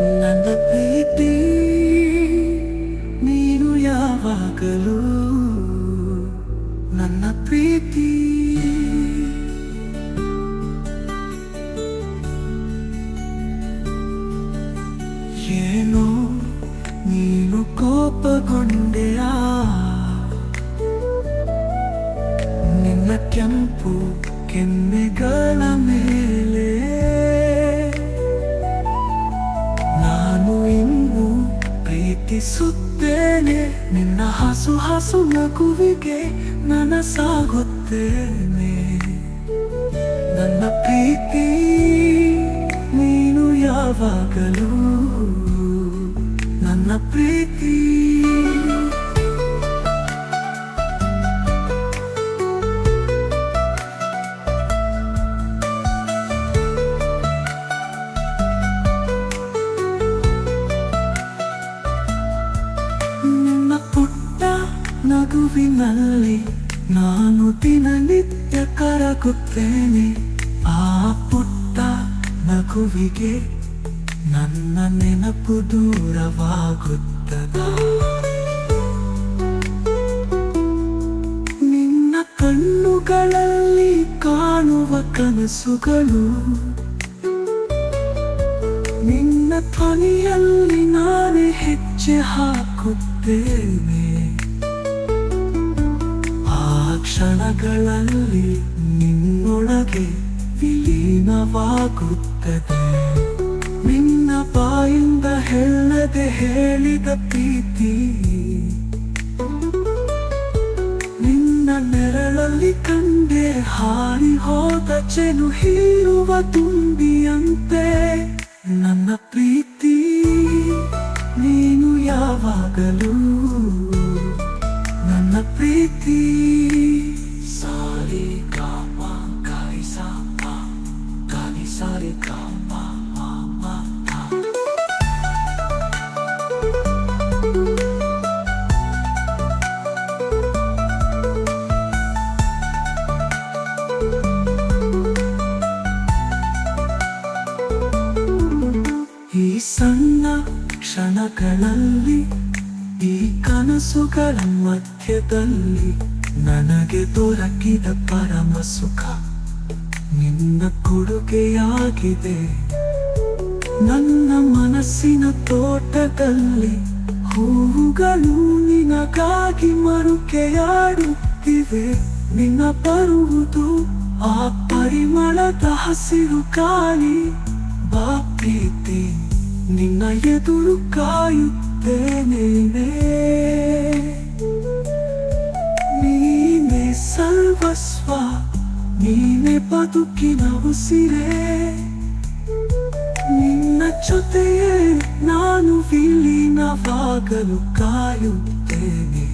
ನನ್ನ ಪ್ರೀತಿ ನೀನು ಯಾವಾಗಲೂ ನನ್ನ ಪ್ರೀತಿ. ಏನೋ ನೀನು ಕೋಪಗೊಂಡೆಯಾ, ನಿನ್ನ ಕೆಂಪು ಕೆನ್ನೆಗಳ ಮೇಲೆ ನಾನು ಇನ್ನೂ ಪ್ರೀತಿಸುತ್ತೇನೆ. ನಿನ್ನ ಹಸು ಹಸು ನಗುವಿಗೆ ನನಸಾಗುತ್ತೇನೆ. ನನ್ನ ಪ್ರೀತಿ ನೀನು ಯಾವಾಗಲೂ ನನ್ನ ಪ್ರೀತಿ. ನಿನ್ನ ಪುಟ್ಟ ನಗುವಿನಲ್ಲಿ ನಾನು ದಿನನಿತ್ಯ ಕರಗುತ್ತೇನೆ. ಆ ಪುಟ್ಟ ನಗುವಿಗೆ ನನ್ನ ನೆನಪು ದೂರವಾಗುತ್ತದ. ನಿನ್ನ ಕಣ್ಣುಗಳಲ್ಲಿ ಕಾಣುವ ಕನಸುಗಳು, ನಿನ್ನ ಧ್ವನಿಯಲ್ಲಿ ನಾನೇ ಹೆಜ್ಜೆ ಹಾಕುತ್ತೇನೆ. ಆ ಕ್ಷಣಗಳಲ್ಲಿ ನಿನ್ನೊಳಗೆ ವಿಲೀನವಾಗುತ್ತದೆ. ನಿನ್ನ ಬಾಯಿಂದ ಹೇಳದೆ ಹೇಳಿದ ಪ್ರೀತಿ, ನಿನ್ನ ನೆರಳಲ್ಲಿ ಕಂಡೆ ಹಾರಿ ಹೋದ ಚೆನು ಹೀರುವ ತುಂಬಿಯಂತೆ. ನನ್ನ ಪ್ರೀತಿ ನೀನು ಯಾವಾಗಲೂ ನನ್ನ ಪ್ರೀತಿ. ಸಾರಿ ಗಾಮ ಗಾರಿ ಸಾ ಗಾರಿ ಸಾರಿ ಗಾಮ. ಈ ಸಣ್ಣ ಕ್ಷಣಗಳಲ್ಲಿ, ಈ ಕನಸುಗಳ ಮಧ್ಯದಲ್ಲಿ ನನಗೆ ದೊರಕಿದ ಪರಮ ಸುಖ ನಿನ್ನ ಕೊಡುಗೆಯಾಗಿದೆ. ನನ್ನ ಮನಸ್ಸಿನ ತೋಟದಲ್ಲಿ ಹೂವುಗಳು ನಿನಗಾಗಿ ಮರುಕೆಯಾಡುತ್ತಿವೆ. ನಿನ್ನ ಬರುವುದು ಆ ಪರಿಮಳದ ಹಸಿರು ಗಾಳಿ. ಬಾ ಪ್ರೀತಿ, ನಿನ್ನ ಎದುರು ಕಾಯುತ್ತೇನೆ. ನೀನೇ ಸರ್ವಸ್ವ, ನೀನೇ ಬದುಕಿನ ಉಸಿರೇ. ನಿನ್ನ ಜೊತೆಯೇ ನಾನು ವಿಲೀನವಾಗಲು ಕಾಯುತ್ತೇನೆ.